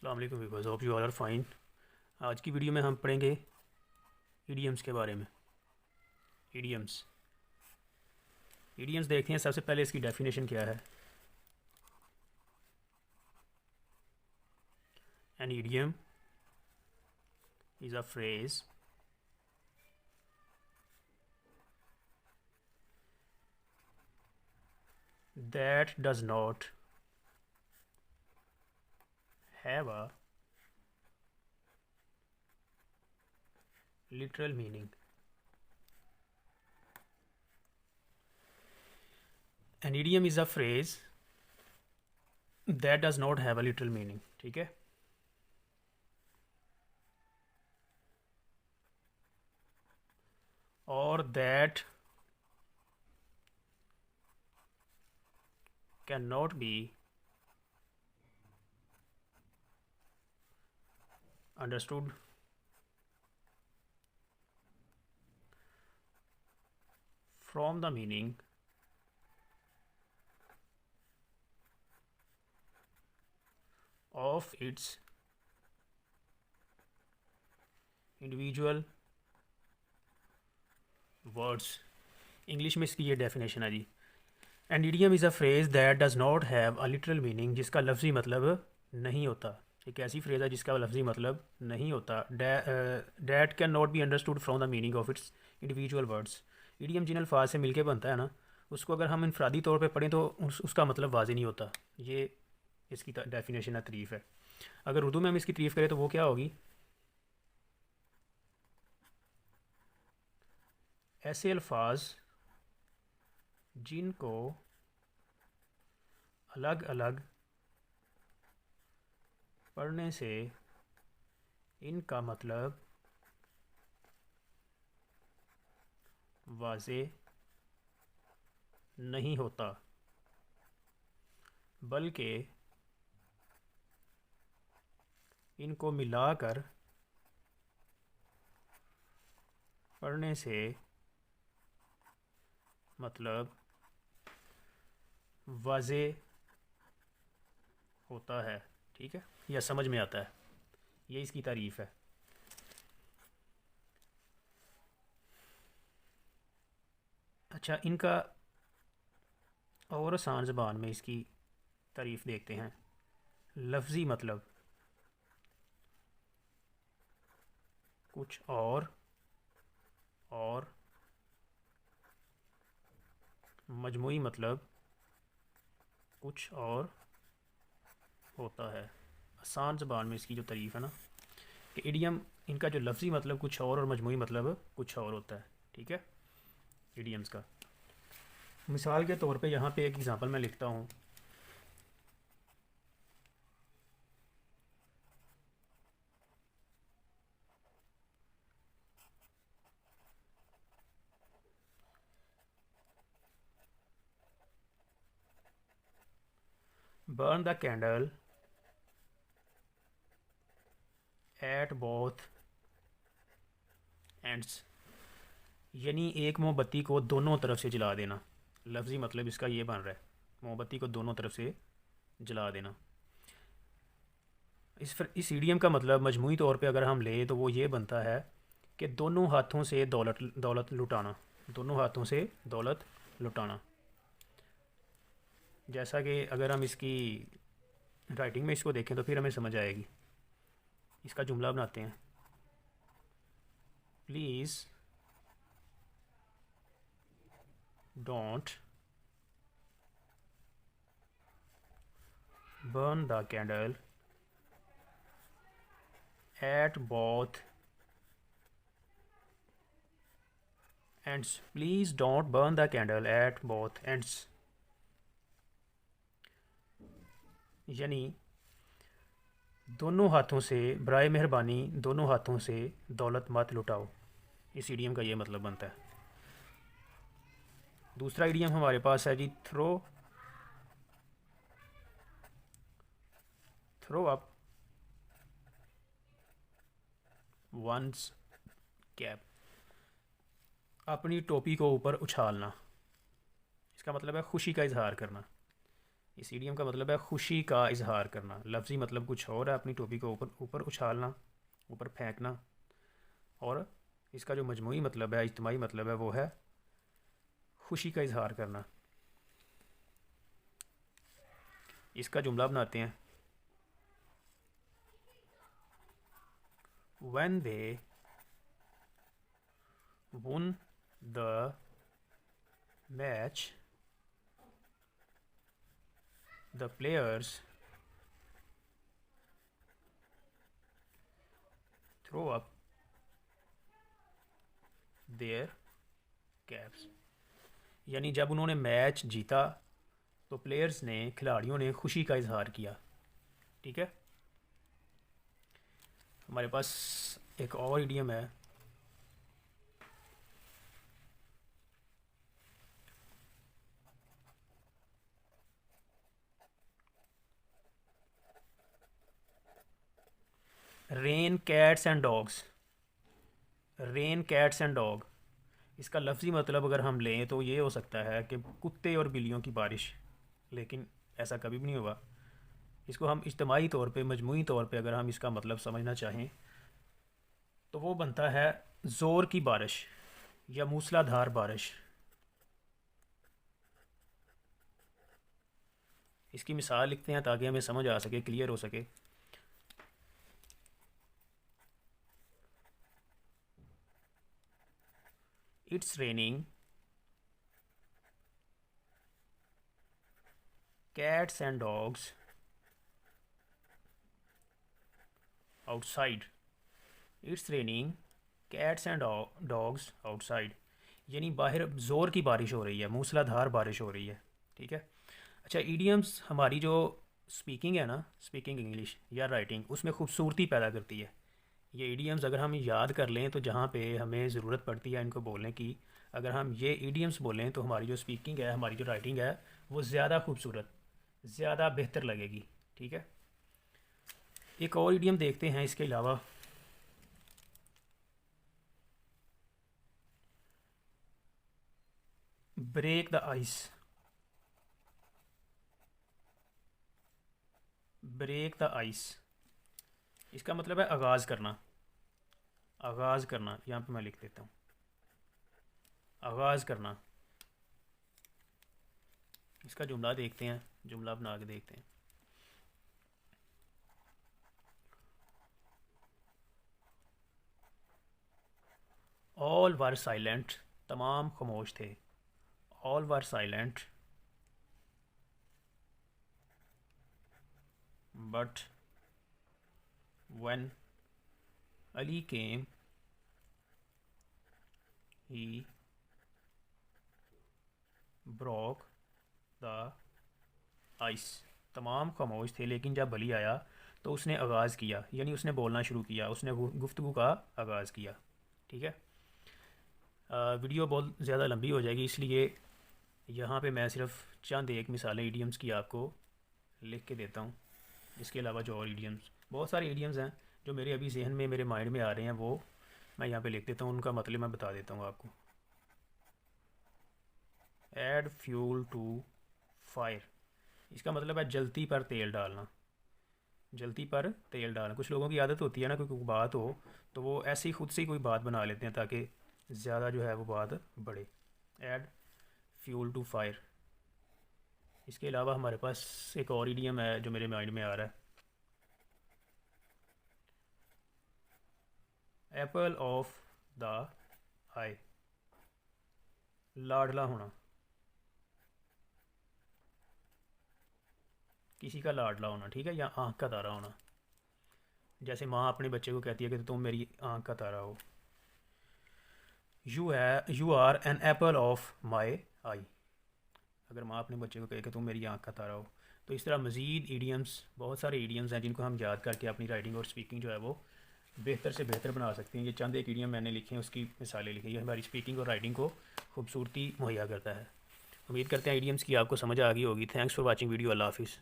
अस्सलाम वालेकुम viewers, hope you all are fine. आज की वीडियो में हम पढ़ेंगे ईडीएम्स के बारे में। ईडीएम्स ईडीएम्स देखते हैं। सबसे पहले इसकी डेफिनेशन क्या है। An idiom is a phrase that does not have a literal meaning. An idiom is a phrase that does not have a literal meaning. ठीक है। और that cannot be understood from the meaning of its individual words. English में इसकी ये definition है जी। An idiom is a phrase that does not have a literal meaning, जिसका लफ्ज़ी मतलब नहीं होता। एक ऐसी फ्रेज़ है जिसका लफ्ज़ी मतलब नहीं होता। That can not be understood from the meaning of its individual words. Idiom जिन अल्फाज से मिलके बनता है ना, उसको अगर हम इनफरादी तौर पे पढ़ें तो उसका मतलब वाज़ेह नहीं होता। ये इसकी डेफिनेशन है, तारीफ़ है। अगर उर्दू में हम इसकी तारीफ़ करें तो वो क्या होगी। ऐसे अल्फाज जिनको अलग अलग पढ़ने से इनका मतलब वाज़ेह नहीं होता, बल्कि इनको मिलाकर पढ़ने से मतलब वाज़ेह होता है। ठीक है, यह समझ में आता है। ये इसकी तारीफ़ है। अच्छा, इनका और आसान ज़बान में इसकी तारीफ़ देखते हैं। लफ्ज़ी मतलब कुछ और मजमूई मतलब कुछ और होता है। आसान ज़बान में इसकी जो तारीफ़ है ना, कि इडियम इनका जो लफ्ज़ी मतलब कुछ और मजमूई मतलब कुछ और होता है। ठीक है, इडियम्स का मिसाल के तौर पे यहाँ पे एक एग्ज़ाम्पल मैं लिखता हूँ। Burn the candle at both ends, यानी एक मोमबत्ती को दोनों तरफ से जला देना। लफ्ज़ी मतलब इसका ये बन रहा है, मोमबत्ती को दोनों तरफ से जला देना। इस ईडियम का मतलब मजमूई तौर पे अगर हम लें तो वो ये बनता है कि दोनों हाथों से दौलत दौलत लुटाना। दोनों हाथों से दौलत लुटाना। जैसा कि अगर हम इसकी राइटिंग में इसको देखें तो फिर हमें समझ आएगी। इसका जुमला बनाते हैं। Please don't burn the candle at both ends. Please don't burn the candle at both ends. यानी दोनों हाथों से बराए मेहरबानी दोनों हाथों से दौलत मत लुटाओ। इस ईडियम का ये मतलब बनता है। दूसरा ईडियम हमारे पास है जी, थ्रो अप वंस कैप, अपनी टोपी को ऊपर उछालना। इसका मतलब है खुशी का इजहार करना। इस ईडियम का मतलब है खुशी का इजहार करना। लफ्ज़ी मतलब कुछ और है, अपनी टोपी को ऊपर ऊपर उछालना, ऊपर फेंकना। और इसका जो मजमूई मतलब है, इज्तिमाई मतलब है, वो है खुशी का इजहार करना। इसका जुमला बनाते हैं। When they won the match, the players throw up their caps। यानी जब उन्होंने मैच जीता तो प्लेयर्स ने, खिलाड़ियों ने खुशी का इजहार किया। ठीक है। हमारे पास एक और इडियम है। Rain cats and dogs. Rain cats and dog, इसका लफ्ज़ी मतलब अगर हम लें तो ये हो सकता है कि कुत्ते और बिल्लियों की बारिश, लेकिन ऐसा कभी भी नहीं होगा। इसको हम इज्तिमाई तौर पे, मजमूई तौर पे अगर हम इसका मतलब समझना चाहें तो वो बनता है ज़ोर की बारिश या मूसलाधार बारिश। इसकी मिसाल लिखते हैं ताकि हमें समझ आ सके, क्लियर हो सके। It's raining cats and dogs outside. It's raining cats and dogs outside, यानी बाहर ज़ोर की बारिश हो रही है, मूसलाधार बारिश हो रही है। ठीक है। अच्छा, ईडियम्स हमारी जो स्पीकिंग है ना, स्पीकिंग इंग्लिश या राइटिंग, उसमें खूबसूरती पैदा करती है। ये ईडियम्स अगर हम याद कर लें तो जहाँ पे हमें ज़रूरत पड़ती है इनको बोलने की, अगर हम ये ईडियम्स बोलें तो हमारी जो स्पीकिंग है, हमारी जो राइटिंग है, वो ज़्यादा खूबसूरत, ज़्यादा बेहतर लगेगी। ठीक है। एक और ईडियम देखते हैं इसके अलावा। Break the ice. Break the ice, इसका मतलब है आगाज़ करना। आगाज़ करना, यहाँ पे मैं लिख देता हूँ, आगाज़ करना। इसका जुमला देखते हैं, जुमला बना के देखते हैं। ऑल वर साइलेंट, तमाम खामोश थे। All were silent but when Ali came he broke the ice। तमाम खामोश थे लेकिन जब अली आया तो उसने आगाज़ किया, यानी उसने बोलना शुरू किया, उसने गुफ्तगू का आगाज़ किया। ठीक है। वीडियो बहुत ज़्यादा लंबी हो जाएगी, इसलिए यहाँ पे मैं सिर्फ चंद एक मिसालें ईडियम्स की आपको लिख के देता हूँ। इसके अलावा जो और ईडियम्स, बहुत सारे ईडियम्स हैं जो मेरे अभी जहन में, मेरे माइंड में आ रहे हैं, वो मैं यहाँ पे लिख देता हूँ, उनका मतलब मैं बता देता हूँ आपको। ऐड फ्यूल टू फायर, इसका मतलब है जलती पर तेल डालना। जलती पर तेल डालना। कुछ लोगों की आदत होती है ना, कोई बात हो तो वो ऐसे ही खुद से ही कोई बात बना लेते हैं ताकि ज़्यादा जो है वो बात बढ़े। Add fuel to fire. इसके अलावा हमारे पास एक और इडियम है जो मेरे माइंड में आ रहा है। एप्पल ऑफ द आई, लाडला होना। किसी का लाडला होना, ठीक है, या आँख का तारा होना। जैसे माँ अपने बच्चे को कहती है कि तुम मेरी आँख का तारा हो। You are an apple of my eye, अगर माँ अपने बच्चे को कहे कि तुम मेरी आँख का तारा हो। तो इस तरह मज़ीद ईडियम्स, बहुत सारे ईडियम्स हैं जिनको हम याद करके अपनी राइटिंग और स्पीकिंग जो है वो बेहतर से बेहतर बना सकते हैं। ये चंद एक ईडियम मैंने लिखे हैं, उसकी मिसालें लिखी है, हमारी स्पीकिंग और राइटिंग को खूबसूरती मुहैया करता है। उम्मीद करते हैं ईडियम्स की आपको समझ आ गई होगी। Thanks for watching video. अल्लाह हाफिज़।